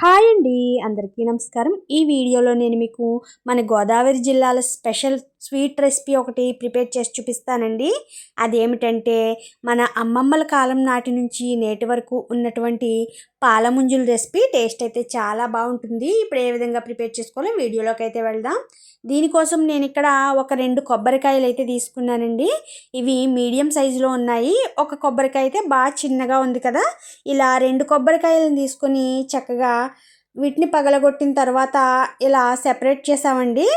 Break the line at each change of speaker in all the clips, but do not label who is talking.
Hi అండి, అందరికీ నమస్కారం. ఈ వీడియోలో నేను మీకు మన గోదావరి జిల్లాల స్పెషల్ స్వీట్ రెసిపీ ఒకటి ప్రిపేర్ చేసి చూపిస్తానండి. అదేమిటంటే మన అమ్మమ్మల కాలం నాటి నుంచి నేటి వరకు ఉన్నటువంటి పాలముంజుల రెసిపీ. టేస్ట్ అయితే చాలా బాగుంటుంది. ఇప్పుడు ఏ విధంగా ప్రిపేర్ చేసుకోవాలో వీడియోలోకి అయితే వెళ్దాం. దీనికోసం నేను ఇక్కడ ఒక 2 కొబ్బరికాయలు అయితే తీసుకున్నానండి. ఇవి మీడియం సైజులో ఉన్నాయి. ఒక కొబ్బరికాయ అయితే బాగా చిన్నగా ఉంది కదా. ఇలా 2 కొబ్బరికాయలను తీసుకొని చక్కగా వీటిని పగలగొట్టిన తర్వాత ఇలా సెపరేట్ చేసామండి.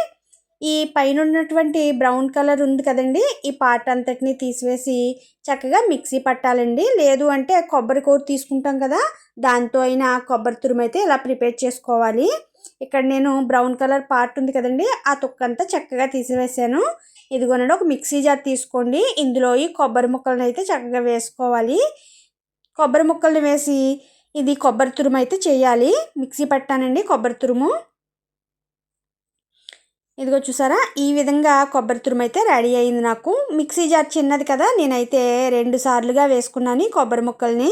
ఈ పైన ఉన్నటువంటి బ్రౌన్ కలర్ ఉంది కదండి, ఈ పార్ట్ అంతటిని తీసివేసి చక్కగా మిక్సీ పట్టాలండి. లేదు అంటే కొబ్బరి కూర తీసుకుంటాం కదా, దాంతో అయినా కొబ్బరి తురుము అయితే ఇలా ప్రిపేర్ చేసుకోవాలి. ఇక్కడ నేను బ్రౌన్ కలర్ పార్ట్ ఉంది కదండి, ఆ తొక్కంతా చక్కగా తీసివేసాను. ఇదిగోనండి, ఒక మిక్సీ జార్ తీసుకోండి. ఇందులో ఈ కొబ్బరి ముక్కలను అయితే చక్కగా వేసుకోవాలి. కొబ్బరి ముక్కలను వేసి ఇది కొబ్బరి తురుము అయితే చేయాలి. మిక్సీ పట్టానండి కొబ్బరి తురుము. ఇదిగో చూసారా, ఈ విధంగా కొబ్బరి తురుము అయితే రెడీ అయింది. నాకు మిక్సీ జార్ చిన్నది కదా, నేనైతే 2 సార్లుగా వేసుకున్నాను కొబ్బరి ముక్కల్ని.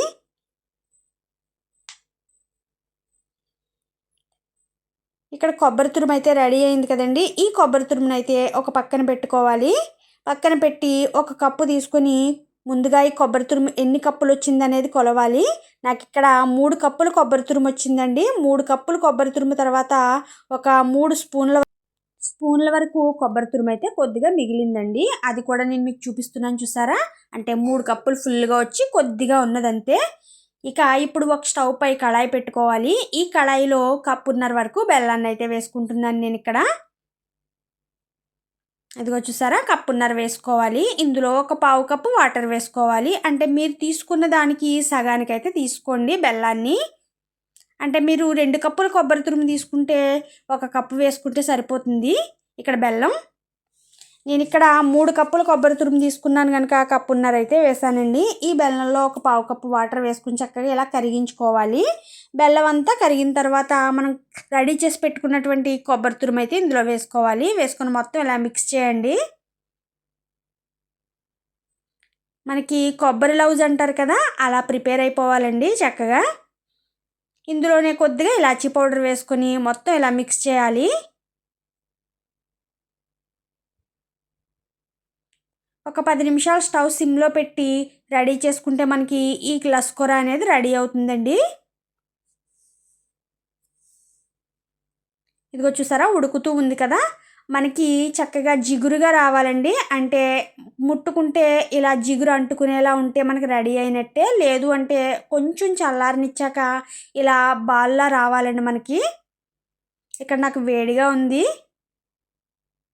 ఇక్కడ కొబ్బరి తురుము అయితే రెడీ అయింది కదండి. ఈ కొబ్బరి తురుమును అయితే ఒక పక్కన పెట్టుకోవాలి. పక్కన పెట్టి ఒక కప్పు తీసుకొని ముందుగా ఈ కొబ్బరి తురుము ఎన్ని కప్పులు వచ్చింది అనేది కొలవాలి. నాకు ఇక్కడ 3 కప్పులు కొబ్బరి తురుము వచ్చిందండి. 3 కప్పులు కొబ్బరి తురుము తర్వాత ఒక 3 స్పూన్ల వరకు కొబ్బరి తురుము అయితే కొద్దిగా మిగిలిందండి. అది కూడా నేను మీకు చూపిస్తున్నాను, చూసారా. అంటే 3 కప్పులు ఫుల్గా వచ్చి కొద్దిగా ఉన్నదంతే. ఇక ఇప్పుడు ఒక స్టవ్ పై కళాయి పెట్టుకోవాలి. ఈ కళాయిలో కప్పున్నర వరకు బెల్లాన్ని అయితే వేసుకుంటున్నాను నేను ఇక్కడ. ఇదిగో చూసారా, కప్పున్నర వేసుకోవాలి. ఇందులో ఒక పావు కప్పు వాటర్ వేసుకోవాలి. అంటే మీరు తీసుకున్న దానికి సగానికి అయితే తీసుకోండి బెల్లాన్ని. అంటే మీరు 2 కప్పుల కొబ్బరి తురుము తీసుకుంటే 1 కప్పు వేసుకుంటే సరిపోతుంది. ఇక్కడ బెల్లం నేను ఇక్కడ 3 కప్పుల కొబ్బరి తురుము తీసుకున్నాను కనుక కప్పున్నర అయితే వేసానండి. ఈ బెల్లంలో ఒక పావు కప్పు వాటర్ వేసుకుని చక్కగా ఇలా కరిగించుకోవాలి. బెల్లం అంతా కరిగిన తర్వాత మనం రెడీ చేసి పెట్టుకున్నటువంటి కొబ్బరి తురుము అయితే ఇందులో వేసుకోవాలి. వేసుకొని మొత్తం ఇలా మిక్స్ చేయండి. మనకి కొబ్బరి లౌజ్ అంటారు కదా, అలా ప్రిపేర్ అయిపోవాలండి చక్కగా. ఇందులోనే కొద్దిగా ఇలాచీ పౌడర్ వేసుకొని మొత్తం ఇలా మిక్స్ చేయాలి. ఒక 10 నిమిషాలు స్టవ్ సిమ్లో పెట్టి రెడీ చేసుకుంటే మనకి ఈ లస్కూర అనేది రెడీ అవుతుందండి. ఇదిగో చూసారా, ఉడుకుతూ ఉంది కదా. మనకి చక్కగా జిగురుగా రావాలండి. అంటే ముట్టుకుంటే ఇలా జిగురు అంటుకునేలా ఉంటే మనకి రెడీ అయినట్టే. లేదు అంటే కొంచెం చల్లారనిచ్చాక ఇలా బాల్లా రావాలండి మనకి. ఇక్కడ నాకు వేడిగా ఉంది.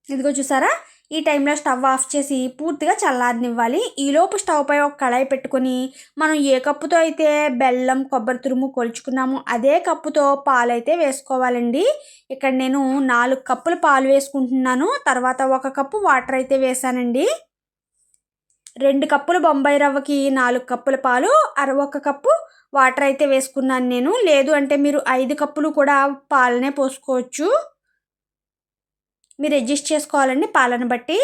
ఇదిగో చూసారా, ఈ టైంలో స్టవ్ ఆఫ్ చేసి పూర్తిగా చల్లారనివ్వాలి. ఈలోపు స్టవ్ పై ఒక కళాయి పెట్టుకొని మనం ఏ కప్పుతో అయితే బెల్లం కొబ్బరి తురుము కొలుచుకున్నామో అదే కప్పుతో పాలు అయితే వేసుకోవాలండి. ఇక్కడ నేను 4 కప్పుల పాలు వేసుకుంటున్నాను. తర్వాత 1 కప్పు వాటర్ అయితే వేసానండి. 2 కప్పుల బొంబాయి రవ్వకి 4 కప్పుల పాలు, 1 కప్పు వాటర్ అయితే వేసుకున్నాను నేను. లేదు అంటే మీరు 5 కప్పులు కూడా పాలనే పోసుకోవచ్చు. మీరు అడ్జస్ట్ చేసుకోవాలండి పాలను బట్టి.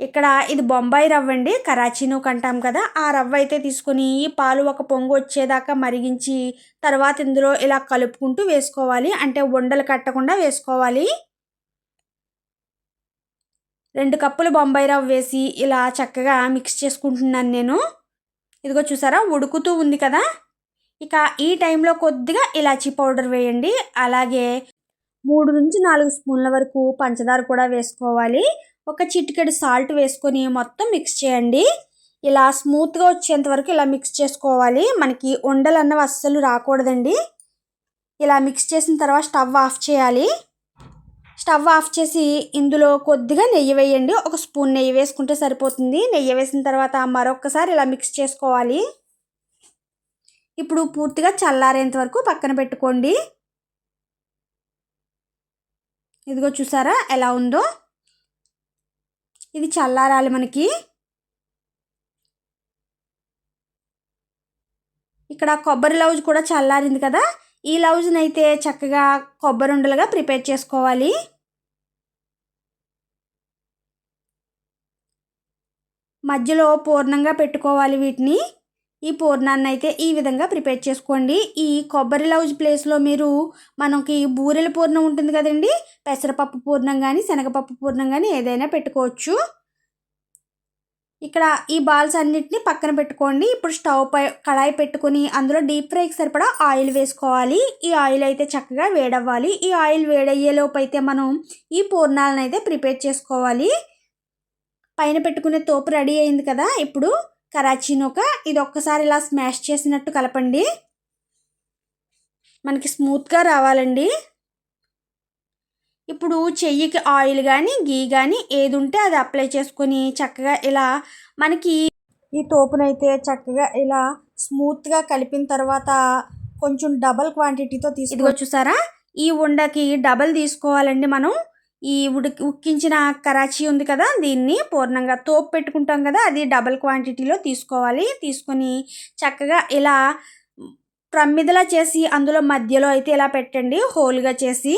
ఇక్కడ ఇది బొంబాయి రవ్వ అండి, కరాచీ నూక అంటాం కదా, ఆ రవ్వ అయితే తీసుకొని ఈ పాలు ఒక పొంగు వచ్చేదాకా మరిగించి తర్వాత ఇందులో ఇలా కలుపుకుంటూ వేసుకోవాలి. అంటే ఉండలు కట్టకుండా వేసుకోవాలి. 2 కప్పులు బొంబాయి రవ్వ వేసి ఇలా చక్కగా మిక్స్ చేసుకుంటున్నాను నేను. ఇదిగో చూసారా, ఉడుకుతూ ఉంది కదా. ఇక ఈ టైంలో కొద్దిగా ఇలాచీ పౌడర్ వేయండి. అలాగే 3 నుంచి 4 స్పూన్ల వరకు పంచదార కూడా వేసుకోవాలి. ఒక చిటికెడు సాల్ట్ వేసుకొని మొత్తం మిక్స్ చేయండి. ఇలా స్మూత్గా వచ్చేంత వరకు ఇలా మిక్స్ చేసుకోవాలి. మనకి ఉండలు అన్నవి అస్సలు రాకూడదండి. ఇలా మిక్స్ చేసిన తర్వాత స్టవ్ ఆఫ్ చేయాలి. స్టవ్ ఆఫ్ చేసి ఇందులో కొద్దిగా నెయ్యి వేయండి. 1 స్పూన్ నెయ్యి వేసుకుంటే సరిపోతుంది. నెయ్యి వేసిన తర్వాత మరొకసారి ఇలా మిక్స్ చేసుకోవాలి. ఇప్పుడు పూర్తిగా చల్లారేంత వరకు పక్కన పెట్టుకోండి. ఇదిగో చూసారా ఎలా ఉందో. ఇది చల్లారాలి మనకి. ఇక్కడ కొబ్బరి లౌజ్ కూడా చల్లారింది కదా. ఈ లౌజ్ని అయితే చక్కగా కొబ్బరి ఉండలుగా ప్రిపేర్ చేసుకోవాలి. మధ్యలో పూర్ణంగా పెట్టుకోవాలి వీటిని. ఈ పూర్ణాన్ని అయితే ఈ విధంగా ప్రిపేర్ చేసుకోండి. ఈ కొబ్బరి లౌజ్ ప్లేస్లో మీరు మనకి బూరెల పూర్ణం ఉంటుంది కదండి, పెసరపప్పు పూర్ణం కానీ శనగపప్పు పూర్ణం కానీ ఏదైనా పెట్టుకోవచ్చు. ఇక్కడ ఈ బాల్స్ అన్నిటిని పక్కన పెట్టుకోండి. ఇప్పుడు స్టవ్ పై కళాయి పెట్టుకుని అందులో డీప్ ఫ్రైకి సరిపడా ఆయిల్ వేసుకోవాలి. ఈ ఆయిల్ అయితే చక్కగా వేడవ్వాలి. ఈ ఆయిల్ వేడయ్యేలోపు అయితే మనం ఈ పూర్ణాలను అయితే ప్రిపేర్ చేసుకోవాలి. పైన పెట్టుకునే తోపు రెడీ అయింది కదా, ఇప్పుడు కరాచీ నూక ఇది ఒక్కసారి ఇలా స్మాష్ చేసినట్టు కలపండి. మనకి స్మూత్గా రావాలండి. ఇప్పుడు చెయ్యికి ఆయిల్ కానీ గీ కానీ ఏది ఉంటే అది అప్లై చేసుకొని చక్కగా ఇలా మనకి ఈ తోపునైతే చక్కగా ఇలా స్మూత్గా కలిపిన తర్వాత కొంచెం డబల్ క్వాంటిటీతో ఇదిగో చూసారా, ఈ ఉండకి డబల్ తీసుకోవాలండి. మనం ఈ ఉక్కించిన కరాచీ ఉంది కదా, దీన్ని పూర్ణంగా తోపు పెట్టుకుంటాం కదా, అది డబల్ క్వాంటిటీలో తీసుకోవాలి. తీసుకొని చక్కగా ఇలా ప్రమిదలా చేసి అందులో మధ్యలో అయితే ఇలా పెట్టండి, హోల్గా చేసి.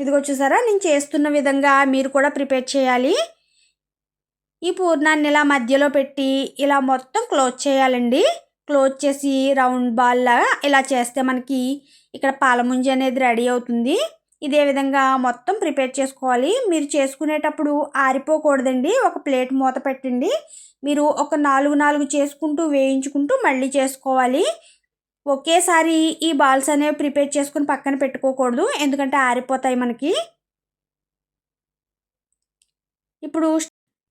ఇదిగో చూసారా, నేను చేస్తున్న విధంగా మీరు కూడా ప్రిపేర్ చేయాలి. ఈ పూర్ణాన్ని ఇలా మధ్యలో పెట్టి ఇలా మొత్తం క్లోజ్ చేయాలండి. క్లోజ్ చేసి రౌండ్ బాల్ లాగా ఇలా చేస్తే మనకి ఇక్కడ పాలముంజి అనేది రెడీ అవుతుంది. ఇదే విధంగా మొత్తం ప్రిపేర్ చేసుకోవాలి. మీరు చేసుకునేటప్పుడు ఆరిపోకూడదండి. ఒక ప్లేట్ మూత పెట్టండి. మీరు ఒక 4 చేసుకుంటూ వేయించుకుంటూ మళ్ళీ చేసుకోవాలి. ఒకేసారి ఈ బాల్స్ అనేవి ప్రిపేర్ చేసుకుని పక్కన పెట్టుకోకూడదు, ఎందుకంటే ఆరిపోతాయి మనకి. ఇప్పుడు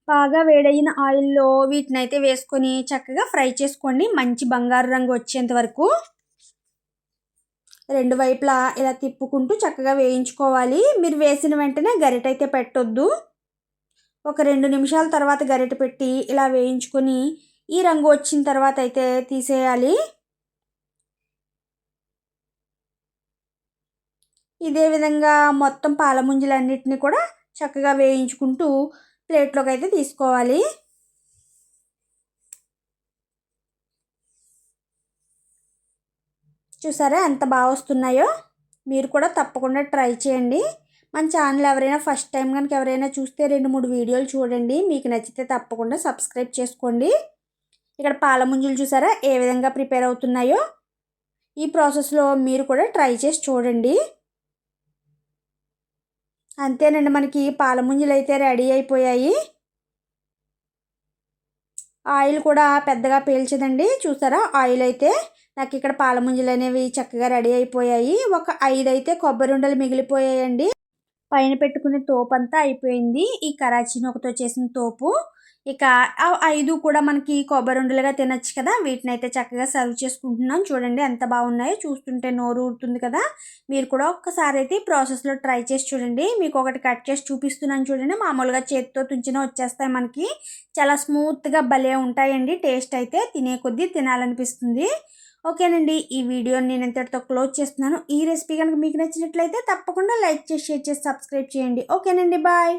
బాగా వేడైన ఆయిల్లో వీటిని అయితే వేసుకొని చక్కగా ఫ్రై చేసుకోండి, మంచి బంగారు రంగు వచ్చేంత వరకు. రెండు వైపులా ఇలా తిప్పుకుంటూ చక్కగా వేయించుకోవాలి. మీరు వేసిన వెంటనే గరిట అయితే పెట్టొద్దు. ఒక 2 నిమిషాల తర్వాత గరిట పెట్టి ఇలా వేయించుకొని ఈ రంగు వచ్చిన తర్వాత అయితే తీసేయాలి. ఇదే విధంగా మొత్తం పాలముంజలన్నిటిని కూడా చక్కగా వేయించుకుంటూ ప్లేట్లోకి అయితే తీసుకోవాలి. చూసారా ఎంత బాగా వస్తున్నాయో. మీరు కూడా తప్పకుండా ట్రై చేయండి. మన ఛానల్ ఎవరైనా ఫస్ట్ టైం కనుక ఎవరైనా చూస్తే 2-3 వీడియోలు చూడండి. మీకు నచ్చితే తప్పకుండా సబ్స్క్రైబ్ చేసుకోండి. ఇక్కడ పాలముంజలు చూసారా ఏ విధంగా ప్రిపేర్ అవుతున్నాయో. ఈ ప్రాసెస్లో మీరు కూడా ట్రై చేసి చూడండి. అంతేనండి, మనకి పాలముంజలు అయితే రెడీ అయిపోయాయి. ఆయిల్ కూడా పెద్దగా పీల్చదండి. చూసారా, ఆయిల్ అయితే నాకు ఇక్కడ పాలముంజలు అనేవి చక్కగా రెడీ అయిపోయాయి. ఒక 5 అయితే కొబ్బరి ఉండలు మిగిలిపోయాయండి. పైన పెట్టుకునే తోపు అంతా అయిపోయింది, ఈ కరాచీ నూకతో చేసిన తోపు. ఇక ఆ 5 కూడా మనకి కొబ్బరి ఉండలుగా తినచ్చు కదా. వీటిని అయితే చక్కగా సర్వ్ చేసుకుంటున్నాం. చూడండి ఎంత బాగున్నాయో, చూస్తుంటే నోరు ఊరుతుంది కదా. మీరు కూడా ఒక్కసారి అయితే ఈ ప్రాసెస్లో ట్రై చేసి చూడండి. మీకు ఒకటి కట్ చేసి చూపిస్తున్నాను చూడండి. మామూలుగా చేతితో తుంచినా వచ్చేస్తాయి మనకి. చాలా స్మూత్గా భలే ఉంటాయండి. టేస్ట్ అయితే తినే కొద్దీ తినాలనిపిస్తుంది. ఓకేనండి, ఈ వీడియోని నేను ఇంతటితో క్లోజ్ చేస్తున్నాను. ఈ రెసిపీ కనుక మీకు నచ్చినట్లయితే తప్పకుండా లైక్ చేసి షేర్ చేసి సబ్స్క్రైబ్ చేయండి. ఓకేనండి, బాయ్.